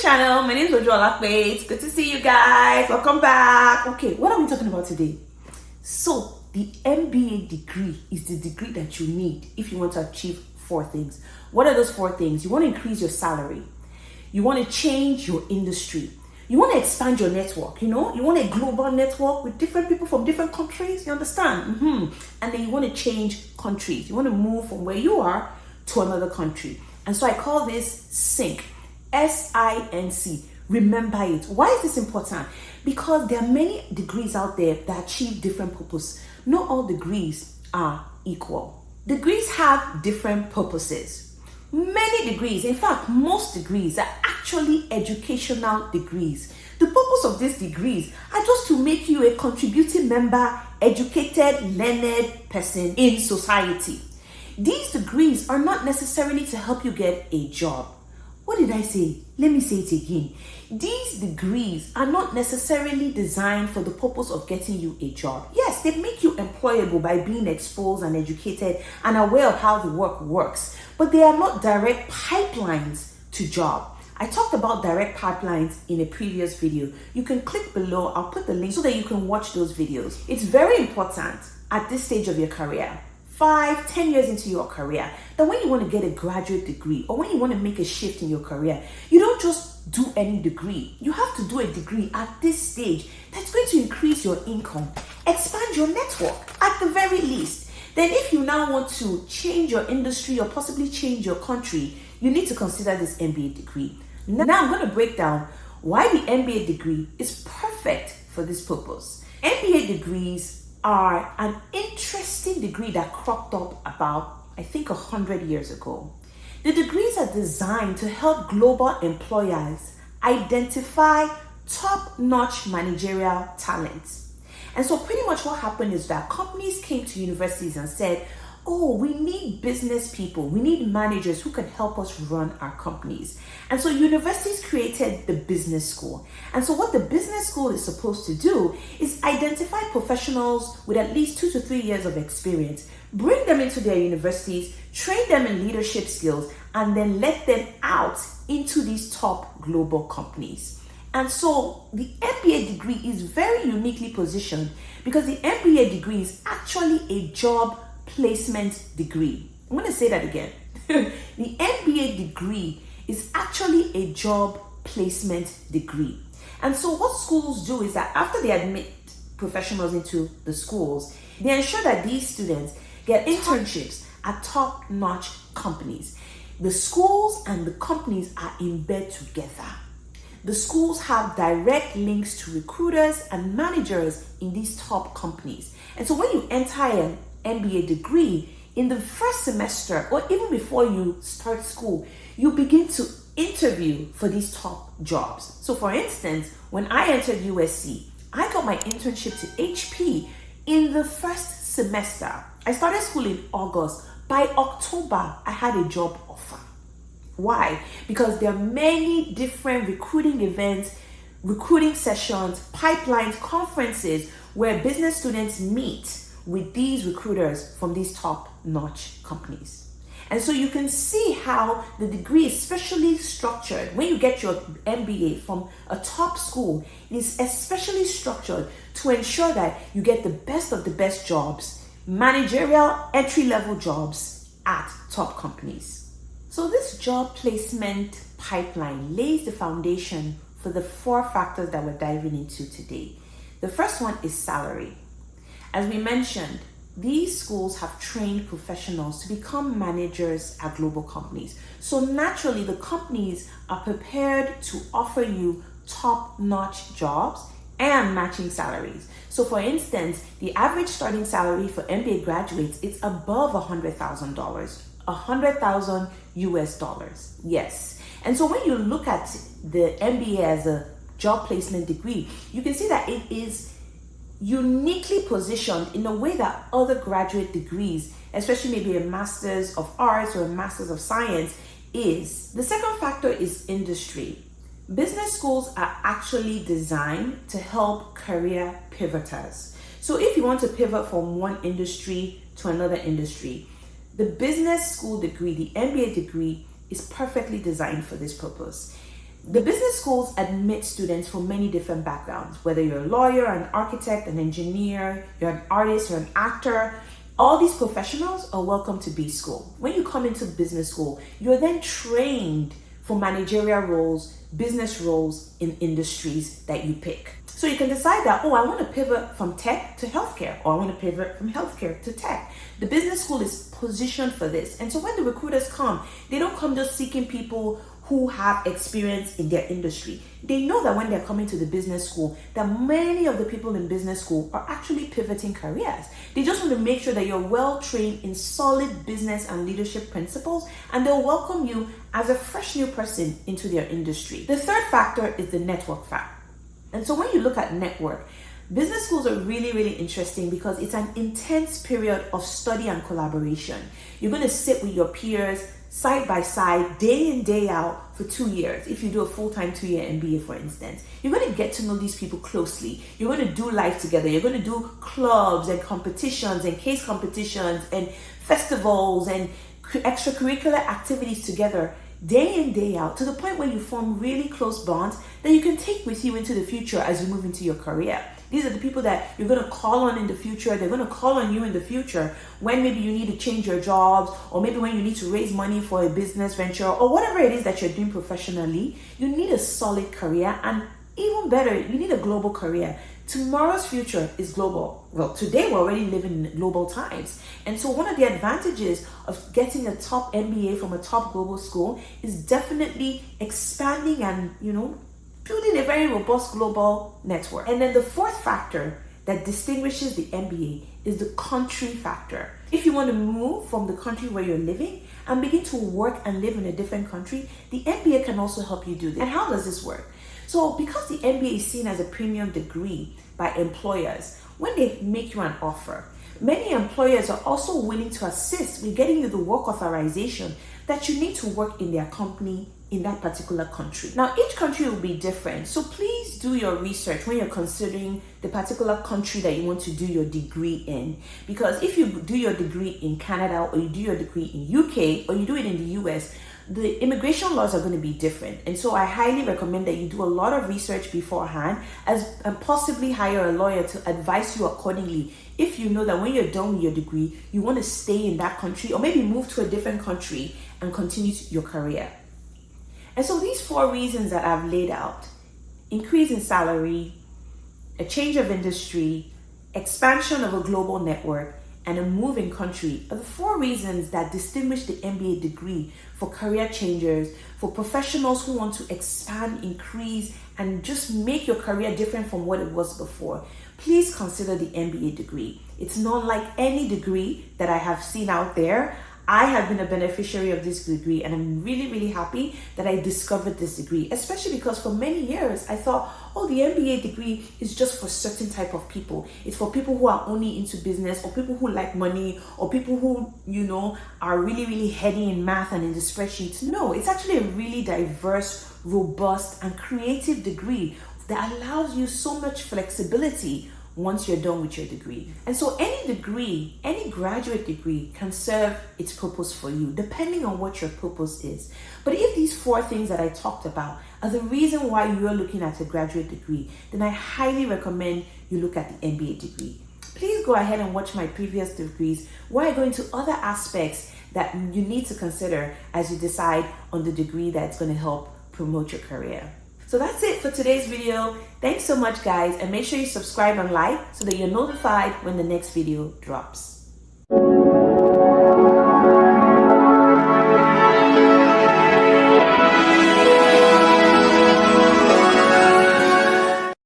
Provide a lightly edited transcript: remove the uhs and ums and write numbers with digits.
channel. My name is Ojo Olakpe. It's good to see you guys. Welcome back. Okay, what are we talking about today? So the MBA degree is the degree that you need if you want to achieve 4 things. What are those 4 things? You want to increase your salary. You want to change your industry. You want to expand your network, you want a global network with different people from different countries, you understand? And then you want to change countries. You want to move from where you are to another country. And so I call this SINC, SINC. Remember it. Why is this important? Because there are many degrees out there that achieve different purposes. Not all degrees are equal. Degrees have different purposes. Many degrees, in fact, most degrees are actually educational degrees. The purpose of these degrees are just to make you a contributing member, educated, learned person in society. These degrees are not necessarily to help you get a job. What did I say? Let me say it again. These degrees are not necessarily designed for the purpose of getting you a job. Yes, they make you employable by being exposed and educated and aware of how the work works, but they are not direct pipelines to job. I talked about direct pipelines in a previous video. You can click below. I'll put the link so that you can watch those videos. It's very important at this stage of your career, 5, 10 years into your career, that when you want to get a graduate degree or when you want to make a shift in your career, you don't just do any degree. You have to do a degree at this stage that's going to increase your income, expand your network at the very least. Then if you now want to change your industry or possibly change your country, you need to consider this MBA degree. Now I'm going to break down why the MBA degree is perfect for this purpose. MBA degrees are an interesting degree that cropped up about, I think, 100 years ago. The degrees are designed to help global employers identify top-notch managerial talent. And so pretty much what happened is that companies came to universities and said, oh, we need business people, we need managers who can help us run our companies. And so universities created the business school. And so what the business school is supposed to do is identify professionals with at least 2 to 3 years of experience, bring them into their universities, train them in leadership skills, and then let them out into these top global companies. And so the MBA degree is very uniquely positioned because the MBA degree is actually a job placement degree. I'm going to say that again. The MBA degree is actually a job placement degree. And so what schools do is that after they admit professionals into the schools, they ensure that these students get internships at top-notch companies. The schools and the companies are in bed together. The schools have direct links to recruiters and managers in these top companies. And so when you enter an MBA degree, in the first semester or even before you start school, you begin to interview for these top jobs. So for instance, when I entered USC, I got my internship to HP in the first semester. I started school in August. By October, I had a job offer. Why? Because there are many different recruiting events, recruiting sessions, pipelines, conferences where business students meet with these recruiters from these top-notch companies. And so you can see how the degree is specially structured. When you get your MBA from a top school, it is especially structured to ensure that you get the best of the best jobs, managerial entry-level jobs at top companies. So this job placement pipeline lays the foundation for the 4 factors that we're diving into today. The first one is salary. As we mentioned, these schools have trained professionals to become managers at global companies. So naturally, the companies are prepared to offer you top-notch jobs and matching salaries. So for instance, the average starting salary for MBA graduates is above $100,000, $100,000 US dollars. Yes. And so when you look at the MBA as a job placement degree, you can see that it is uniquely positioned in a way that other graduate degrees, especially maybe a Master's of Arts or a Master's of Science, is. The second factor is industry. Business schools are actually designed to help career pivoters. So if you want to pivot from one industry to another industry, the business school degree, the MBA degree, is perfectly designed for this purpose. The business schools admit students from many different backgrounds, whether you're a lawyer, an architect, an engineer, you're an artist, you're an actor. All these professionals are welcome to B school. When you come into business school, you're then trained for managerial roles, business roles in industries that you pick. So you can decide that, I want to pivot from tech to healthcare, or I want to pivot from healthcare to tech. The business school is positioned for this. And so when the recruiters come, they don't come just seeking people who have experience in their industry. They know that when they're coming to the business school, that many of the people in business school are actually pivoting careers. They just want to make sure that you're well trained in solid business and leadership principles, and they'll welcome you as a fresh new person into their industry. The third factor is the network factor. And so when you look at network, business schools are really, really interesting because it's an intense period of study and collaboration. You're going to sit with your peers side by side, day in, day out for 2 years. If you do a full-time 2-year MBA, for instance, you're going to get to know these people closely. You're going to do life together. You're going to do clubs and competitions and case competitions and festivals and extracurricular activities together, day in, day out, to the point where you form really close bonds that you can take with you into the future as you move into your career. These are the people that you're going to call on in the future. They're going to call on you in the future when maybe you need to change your jobs, or maybe when you need to raise money for a business venture, or whatever it is that you're doing professionally. You need a solid career, and even better, you need a global career. Tomorrow's future is global. Well, today we're already living in global times. And so one of the advantages of getting a top MBA from a top global school is definitely expanding and, building a very robust global network. And then the fourth factor that distinguishes the MBA is the country factor. If you want to move from the country where you're living and begin to work and live in a different country, the MBA can also help you do this. And how does this work? So because the MBA is seen as a premium degree by employers, when they make you an offer, many employers are also willing to assist with getting you the work authorization that you need to work in their company in that particular country. Now, each country will be different, so please do your research when you're considering the particular country that you want to do your degree in. Because if you do your degree in Canada, or you do your degree in UK, or you do it in the US, the immigration laws are going to be different. And so I highly recommend that you do a lot of research beforehand, and possibly hire a lawyer to advise you accordingly. If you know that when you're done with your degree, you want to stay in that country, or maybe move to a different country and continue your career. And so these 4 reasons that I've laid out, increase in salary, a change of industry, expansion of a global network, and a move in country, are the 4 reasons that distinguish the MBA degree for career changers, for professionals who want to expand, increase, and just make your career different from what it was before. Please consider the MBA degree. It's not like any degree that I have seen out there. I have been a beneficiary of this degree, and I'm really, really happy that I discovered this degree, especially because for many years I thought, the MBA degree is just for certain type of people. It's for people who are only into business, or people who like money, or people who, are really, really heady in math and in the spreadsheets. No, it's actually a really diverse, robust, and creative degree that allows you so much flexibility once you're done with your degree. And so any degree, any graduate degree can serve its purpose for you, depending on what your purpose is. But if these 4 things that I talked about are the reason why you're looking at a graduate degree, then I highly recommend you look at the MBA degree. Please go ahead and watch my previous degrees, where I go into other aspects that you need to consider as you decide on the degree that's going to help promote your career. So that's it for today's video. Thanks so much, guys, and make sure you subscribe and like so that you're notified when the next video drops.